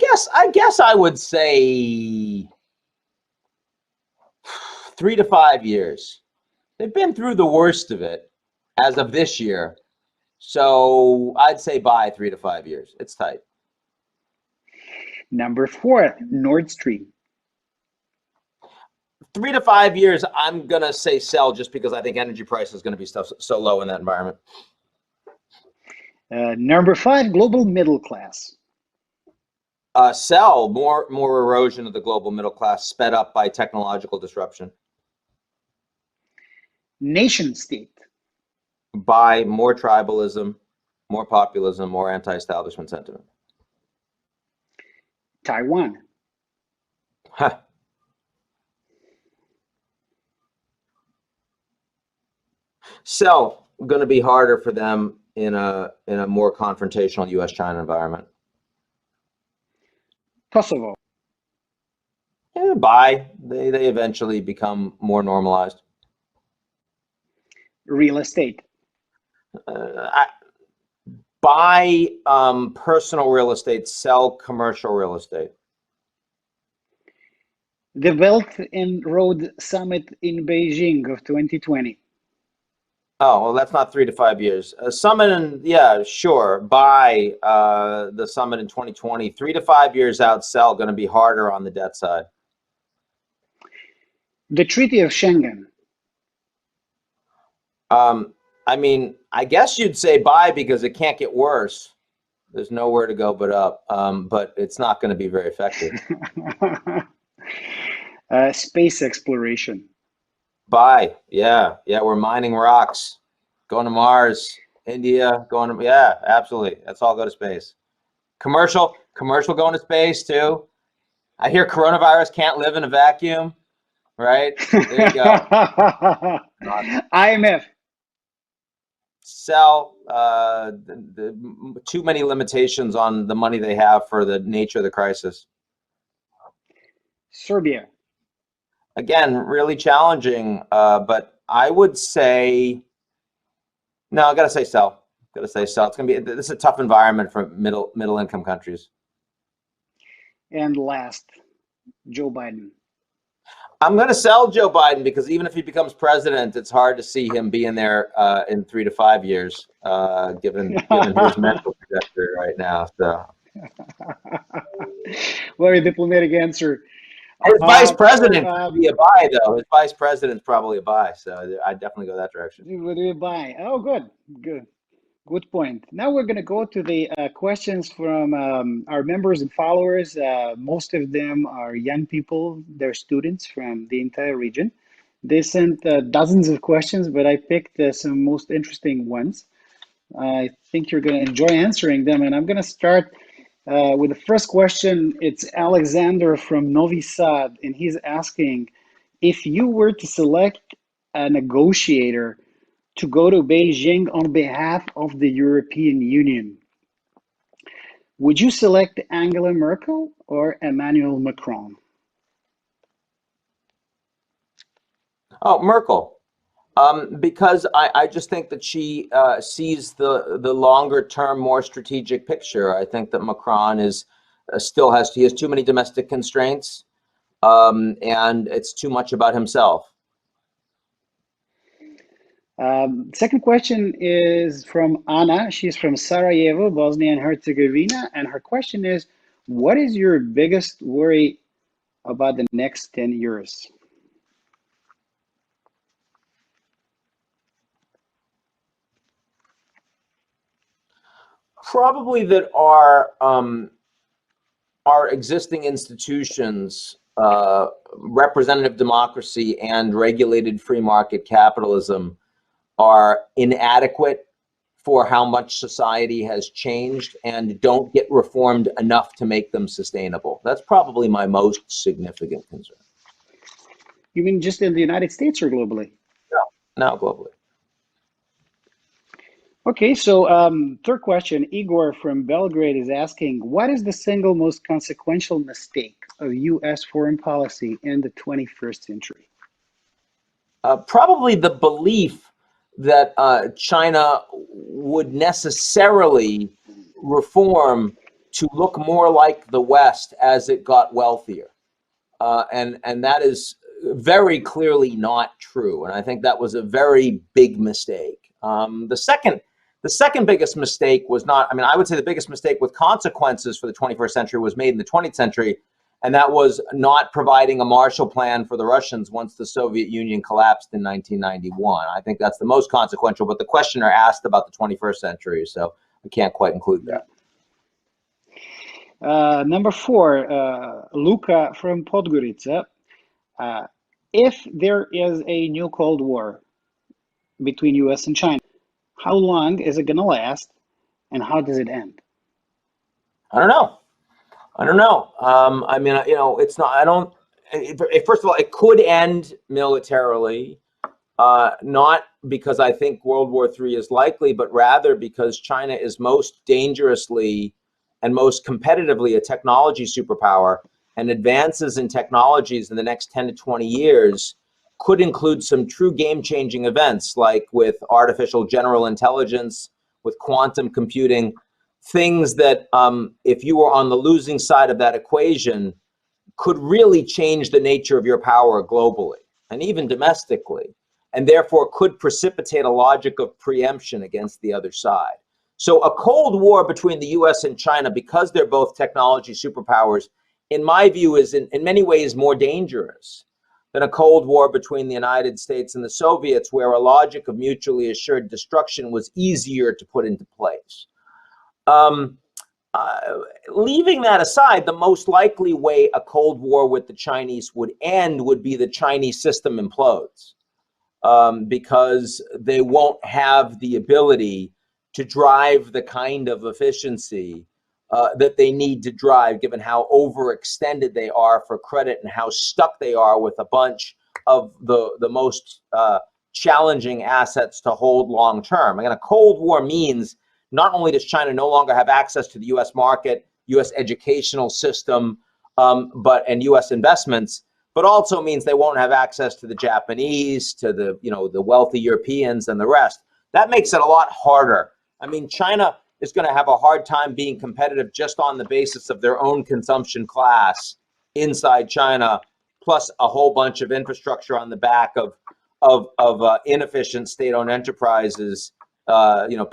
guess I would say 3 to 5 years. They've been through the worst of it as of this year. So I'd say by 3 to 5 years. It's tight. Number four, Nord Stream. 3 to 5 years, I'm going to say sell, just because I think energy price is going to be so low in that environment. Number five, global middle class. Sell. More erosion of the global middle class sped up by technological disruption. Nation state. Buy more tribalism, more populism, more anti-establishment sentiment. Taiwan. Huh. Sell, going to be harder for them in a more confrontational U.S.-China environment. Kosovo. Yeah, buy. They eventually become more normalized. Real estate. Buy personal real estate, sell commercial real estate. The Belt and Road Summit in Beijing of 2020. Oh, well, that's not 3 to 5 years. Summit, and yeah, sure. Buy the summit in 2020. 3 to 5 years out, sell. Going to be harder on the debt side. The Treaty of Schengen. I mean, I guess you'd say buy because it can't get worse. There's nowhere to go but up. But it's not going to be very effective. Space exploration. Buy. Yeah. We're mining rocks, going to Mars, India, going to, yeah, absolutely. Let's all go to space. Commercial going to space too. I hear coronavirus can't live in a vacuum, right? There you go. IMF. Sell. Too many limitations on the money they have for the nature of the crisis. Serbia. Again, really challenging, but I would say, no, I gotta say sell. It's gonna be, this is a tough environment for middle income countries. And last, Joe Biden. I'm gonna sell Joe Biden because even if he becomes president, it's hard to see him being there in 3 to 5 years, given his mental trajectory right now. So, very diplomatic answer. his vice president could be a buy, though. His vice president's probably a buy, so I'd definitely go that direction. Would we buy? Oh, good point. Now we're going to go to the questions from our members and followers. Most of them are young people. They're students from the entire region. They sent dozens of questions, but I picked some most interesting ones. I think you're going to enjoy answering them, and I'm going to start with the first question. It's Alexander from Novi Sad, and he's asking, if you were to select a negotiator to go to Beijing on behalf of the European Union, would you select Angela Merkel or Emmanuel Macron? Oh, Merkel. Because I just think that she sees the longer term, more strategic picture. I think that Macron is he has too many domestic constraints, and it's too much about himself. Second question is from Anna. She's from Sarajevo, Bosnia and Herzegovina, and her question is, what is your biggest worry about the next 10 years? Probably that our existing institutions, representative democracy and regulated free market capitalism, are inadequate for how much society has changed and don't get reformed enough to make them sustainable. That's probably my most significant concern. You mean just in the United States or globally? No, globally. Okay, so third question, Igor from Belgrade is asking, what is the single most consequential mistake of U.S. foreign policy in the 21st century? Probably the belief that China would necessarily reform to look more like the West as it got wealthier. And that is very clearly not true. And I think that was a very big mistake. The second biggest mistake was not, I mean, I would say the biggest mistake with consequences for the 21st century was made in the 20th century, and that was not providing a Marshall Plan for the Russians once the Soviet Union collapsed in 1991. I think that's the most consequential, but the questioner asked about the 21st century, so I can't quite include that. Number four, Luca from Podgorica. If there is a new Cold War, between US and China. How long is it going to last, and how does it end? I don't know. I don't know. I mean, it's not. I don't. First of all, it could end militarily, not because I think World War III is likely, but rather because China is most dangerously and most competitively a technology superpower, and advances in technologies in the next 10 to 20 years could include some true game-changing events, like with artificial general intelligence, with quantum computing, things that, if you were on the losing side of that equation, could really change the nature of your power globally and even domestically, and therefore could precipitate a logic of preemption against the other side. So a Cold War between the US and China, because they're both technology superpowers, in my view, is in many ways more dangerous than a Cold War between the United States and the Soviets, where a logic of mutually assured destruction was easier to put into place. Um, Leaving that aside, the most likely way a Cold War with the Chinese would end would be the Chinese system implodes, because they won't have the ability to drive the kind of efficiency that they need to drive, given how overextended they are for credit and how stuck they are with a bunch of the most challenging assets to hold long term. Again, a Cold War means not only does China no longer have access to the U.S. market, U.S. educational system, and U.S. investments, but also means they won't have access to the Japanese, to the wealthy Europeans and the rest. That makes it a lot harder. I mean, China is going to have a hard time being competitive just on the basis of their own consumption class inside China, plus a whole bunch of infrastructure on the back of inefficient state-owned enterprises,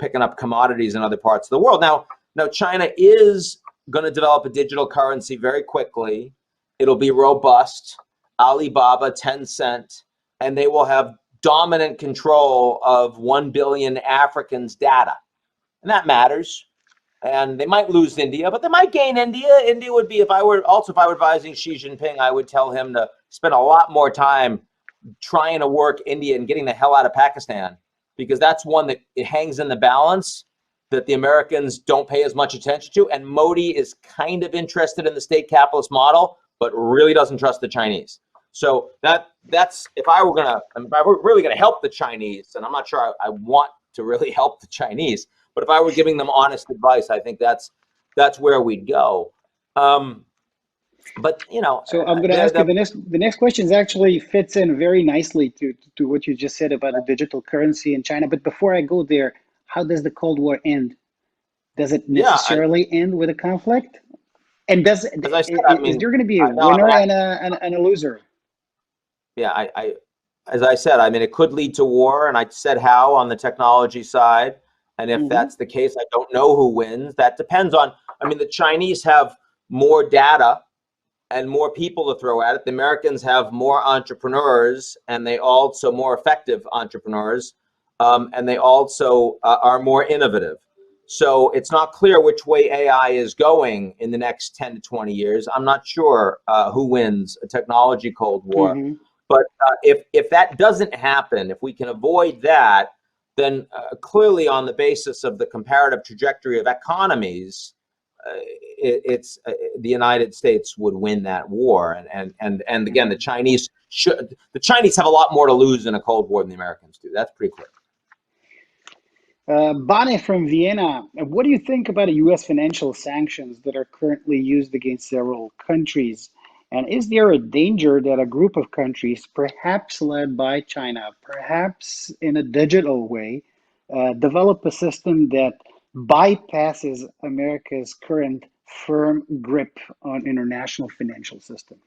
picking up commodities in other parts of the world. Now China is going to develop a digital currency very quickly. It'll be robust. Alibaba, Tencent, and they will have dominant control of 1 billion Africans' data. And that matters. And they might lose India, but they might gain India. India would be, if I were advising Xi Jinping, I would tell him to spend a lot more time trying to work India and getting the hell out of Pakistan, because that's one that it hangs in the balance that the Americans don't pay as much attention to. And Modi is kind of interested in the state capitalist model, but really doesn't trust the Chinese. So that's if I were really gonna help the Chinese, and I'm not sure I want to really help the Chinese, but if I were giving them honest advice, I think that's where we'd go. But So I'm going to ask you the next question actually fits in very nicely to what you just said about the digital currency in China. But before I go there, how does the Cold War end? Does it necessarily end with a conflict? And is there going to be a winner and a loser? Yeah, as I said, I mean, it could lead to war, and I said how on the technology side. And if that's the case, I don't know who wins. That depends on, I mean, the Chinese have more data and more people to throw at it. The Americans have more entrepreneurs, and they also more effective entrepreneurs, and they also are more innovative. So it's not clear which way AI is going in the next 10 to 20 years. I'm not sure who wins a technology Cold War. But if that doesn't happen, if we can avoid that, then clearly on the basis of the comparative trajectory of economies, the United States would win that war. And again, the Chinese have a lot more to lose in a Cold War than the Americans do. That's pretty clear. Bonnie from Vienna, what do you think about the U.S. financial sanctions that are currently used against several countries? And is there a danger that a group of countries, perhaps led by China, perhaps in a digital way, develop a system that bypasses America's current firm grip on international financial system?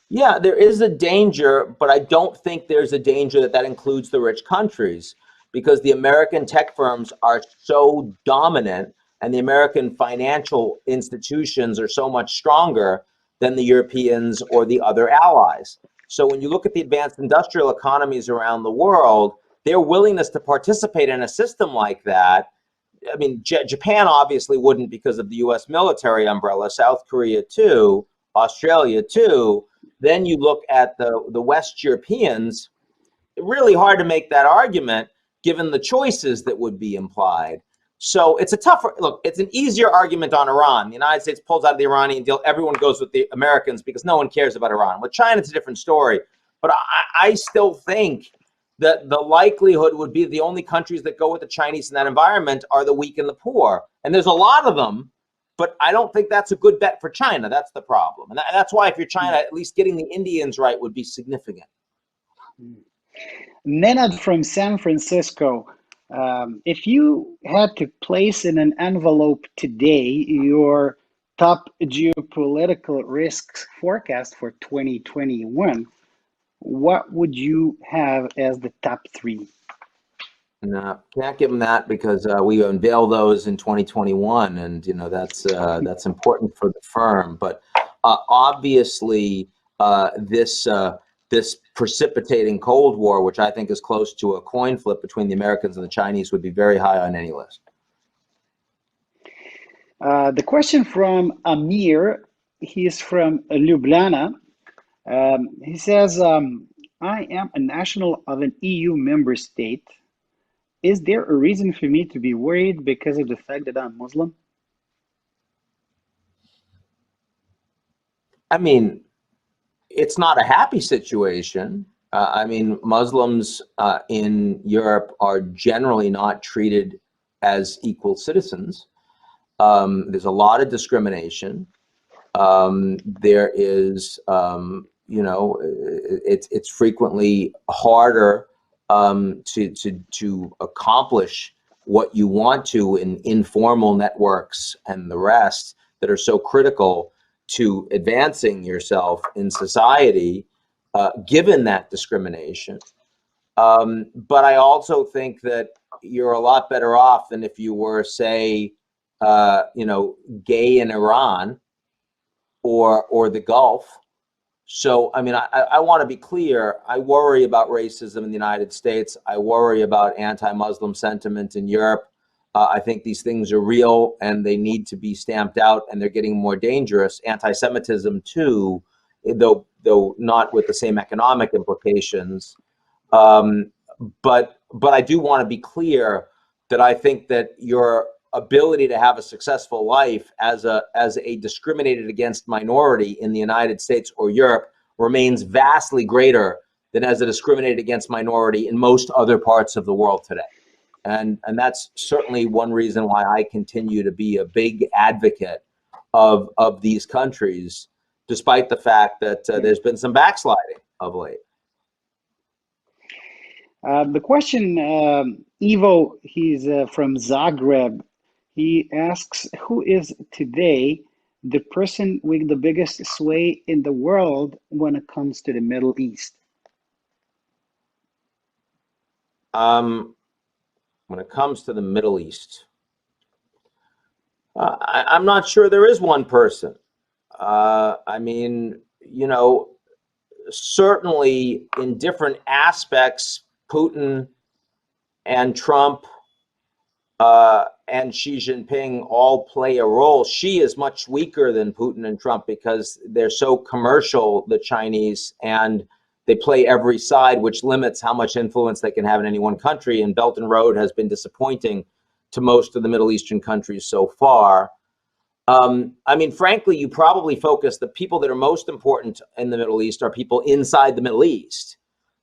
Yeah, there is a danger, but I don't think there's a danger that includes the rich countries, because the American tech firms are so dominant and the American financial institutions are so much stronger than the Europeans or the other allies. So when you look at the advanced industrial economies around the world, their willingness to participate in a system like that, I mean, Japan obviously wouldn't because of the US military umbrella, South Korea too, Australia too. Then you look at the West Europeans, really hard to make that argument given the choices that would be implied. So it's a tougher look. It's an easier argument on Iran. The United States pulls out of the Iranian deal. Everyone goes with the Americans because no one cares about Iran. With China, it's a different story. But I still think that the likelihood would be the only countries that go with the Chinese in that environment are the weak and the poor. And there's a lot of them, but I don't think that's a good bet for China. That's the problem. And that's why if you're China, at least getting the Indians right would be significant. Nenad from San Francisco. If you had to place in an envelope today your top geopolitical risks forecast for 2021, what would you have as the top 3? No, can't give them that because we unveil those in 2021, and that's important for the firm. But obviously, this precipitating Cold War, which I think is close to a coin flip between the Americans and the Chinese, would be very high on any list. The question from Amir, he's from Ljubljana. He says, I am a national of an EU member state. Is there a reason for me to be worried because of the fact that I'm Muslim? I mean, it's not a happy situation. I mean, Muslims in Europe are generally not treated as equal citizens. There's a lot of discrimination. There is, it's frequently harder to accomplish what you want to in informal networks and the rest that are so critical to advancing yourself in society, given that discrimination. But I also think that you're a lot better off than if you were, say, gay in Iran or the Gulf. So, I mean, I want to be clear. I worry about racism in the United States. I worry about anti-Muslim sentiment in Europe. I think these things are real and they need to be stamped out, and they're getting more dangerous. Anti-Semitism too, though not with the same economic implications. But I do want to be clear that I think that your ability to have a successful life as a discriminated against minority in the United States or Europe remains vastly greater than as a discriminated against minority in most other parts of the world today. And that's certainly one reason why I continue to be a big advocate of these countries, despite the fact that there's been some backsliding of late. The question, Ivo, he's from Zagreb. He asks, who is today the person with the biggest sway in the world when it comes to the Middle East? When it comes to the Middle East, I'm not sure there is one person. I mean, certainly in different aspects, Putin and Trump and Xi Jinping all play a role. Xi is much weaker than Putin and Trump because they're so commercial, the Chinese, and they play every side, which limits how much influence they can have in any one country. And Belt and Road has been disappointing to most of the Middle Eastern countries so far. I mean, frankly, you probably focus the people that are most important in the Middle East are people inside the Middle East.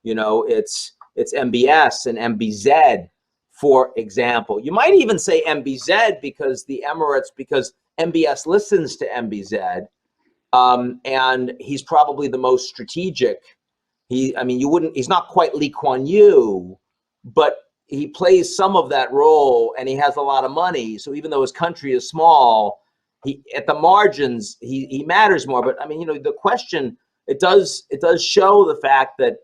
It's MBS and MBZ, for example. You might even say MBZ because the Emirates, because MBS listens to MBZ, and he's probably the most strategic. He's not quite Lee Kuan Yew, but he plays some of that role, and he has a lot of money. So even though his country is small, at the margins, he matters more. But I mean, the question, it does show the fact that,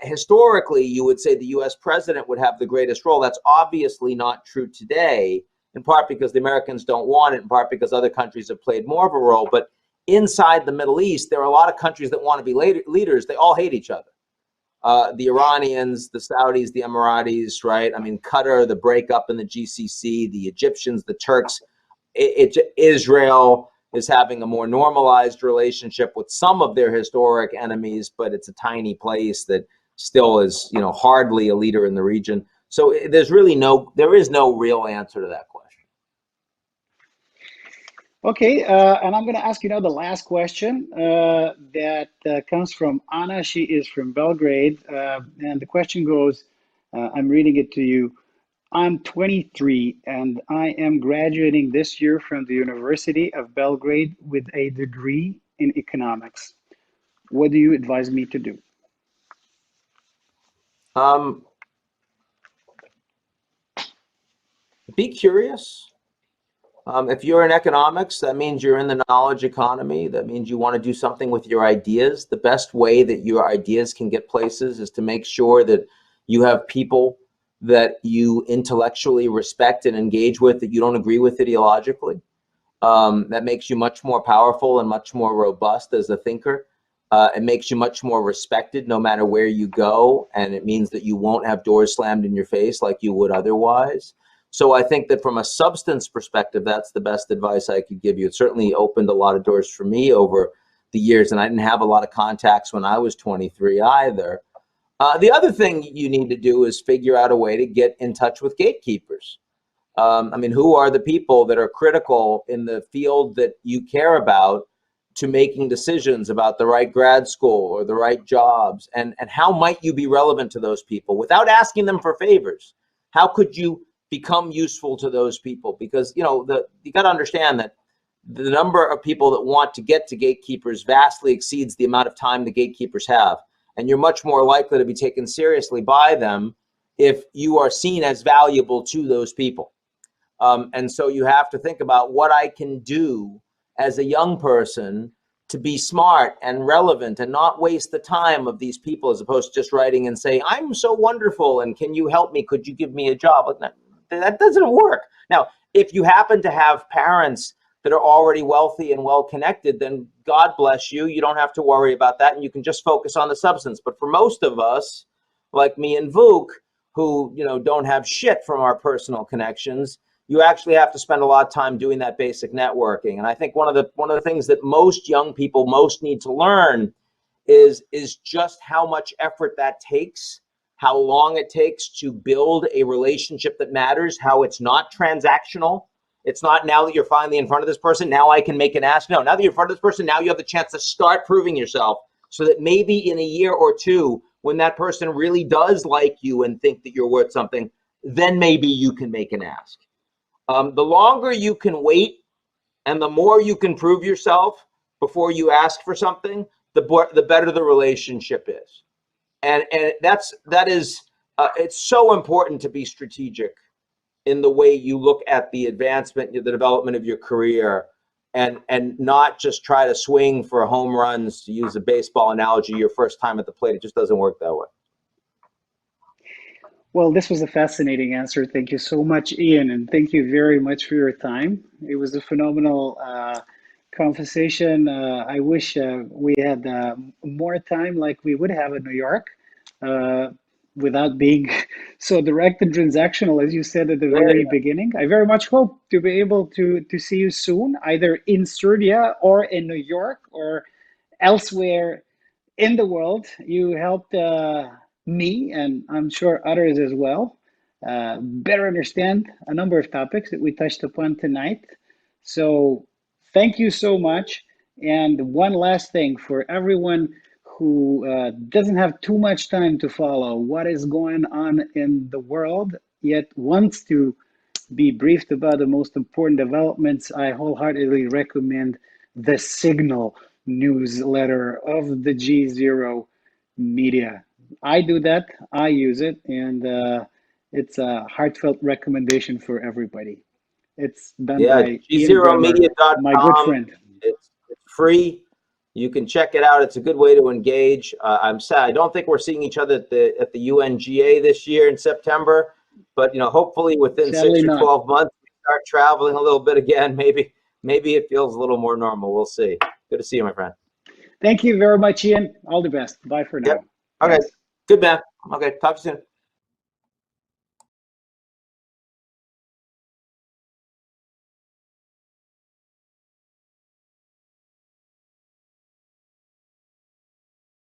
historically, you would say the U.S. president would have the greatest role. That's obviously not true today, in part because the Americans don't want it, in part because other countries have played more of a role. But inside the Middle East, there are a lot of countries that want to be leaders. They all hate each other. The Iranians, the Saudis, the Emiratis, right? I mean, Qatar, the breakup in the GCC, the Egyptians, the Turks. Israel is having a more normalized relationship with some of their historic enemies, but it's a tiny place that still is, hardly a leader in the region. So there is no real answer to that question. Okay, and I'm going to ask you now the last question that comes from Anna. She is from Belgrade, and the question goes, I'm reading it to you. I'm 23 and I am graduating this year from the University of Belgrade with a degree in economics. What do you advise me to do? Be curious. If you're in economics, that means you're in the knowledge economy. That means you want to do something with your ideas. The best way that your ideas can get places is to make sure that you have people that you intellectually respect and engage with, that you don't agree with ideologically. That makes you much more powerful and much more robust as a thinker. It makes you much more respected no matter where you go, and it means that you won't have doors slammed in your face like you would otherwise. So I think that from a substance perspective, that's the best advice I could give you. It certainly opened a lot of doors for me over the years, and I didn't have a lot of contacts when I was 23 either. The other thing you need to do is figure out a way to get in touch with gatekeepers. I mean, who are the people that are critical in the field that you care about to making decisions about the right grad school or the right jobs? And how might you be relevant to those people without asking them for favors? How could you become useful to those people? Because, you know, you got to understand that the number of people that want to get to gatekeepers vastly exceeds the amount of time the gatekeepers have. And you're much more likely to be taken seriously by them if you are seen as valuable to those people. And so you have to think about what I can do as a young person to be smart and relevant and not waste the time of these people, as opposed to just writing and saying, I'm so wonderful and can you help me? Could you give me a job? Like, that doesn't work. Now, if you happen to have parents that are already wealthy and well-connected, then God bless you. You don't have to worry about that, and you can just focus on the substance. But for most of us, like me and Vuk, who, you know, don't have shit from our personal connections, you actually have to spend a lot of time doing that basic networking. And I think one of the things that most young people most need to learn is just how much effort that takes, how long it takes to build a relationship that matters, how it's not transactional. It's not now that you're finally in front of this person, now I can make an ask. No, now that you're in front of this person, now you have the chance to start proving yourself, so that maybe in a year or two, when that person really does like you and think that you're worth something, then maybe you can make an ask. The longer you can wait and the more you can prove yourself before you ask for something, the better the relationship is. And that is it's so important to be strategic in the way you look at the advancement, the development of your career, and not just try to swing for home runs, to use a baseball analogy, your first time at the plate. It just doesn't work that way. Well, this was a fascinating answer. Thank you so much, Ian, and thank you very much for your time. It was a phenomenal conversation. I wish we had more time like we would have in New York, uh, without being so direct and transactional, as you said at the very beginning. I very much hope to be able to see you soon, either in Serbia or in New York or elsewhere in the world. You helped me, and I'm sure others as well, better understand a number of topics that we touched upon tonight. So thank you so much. And one last thing for everyone who doesn't have too much time to follow what is going on in the world, yet wants to be briefed about the most important developments, I wholeheartedly recommend the Signal newsletter of the GZERO media. I do that, I use it, and it's a heartfelt recommendation for everybody. It's done Yeah, by Ian Bremmer, my good gzeromedia.com. friend. It's free. You can check it out. It's a good way to engage. I'm sad. I don't think we're seeing each other at the UNGA this year in September, but you know, hopefully within Sadly 6 or not. 12 months, we start traveling a little bit again. Maybe it feels a little more normal. We'll see. Good to see you, my friend. Thank you very much, Ian. All the best. Bye for Yep. now, Okay. guys. Good, man. Okay. Talk to you soon.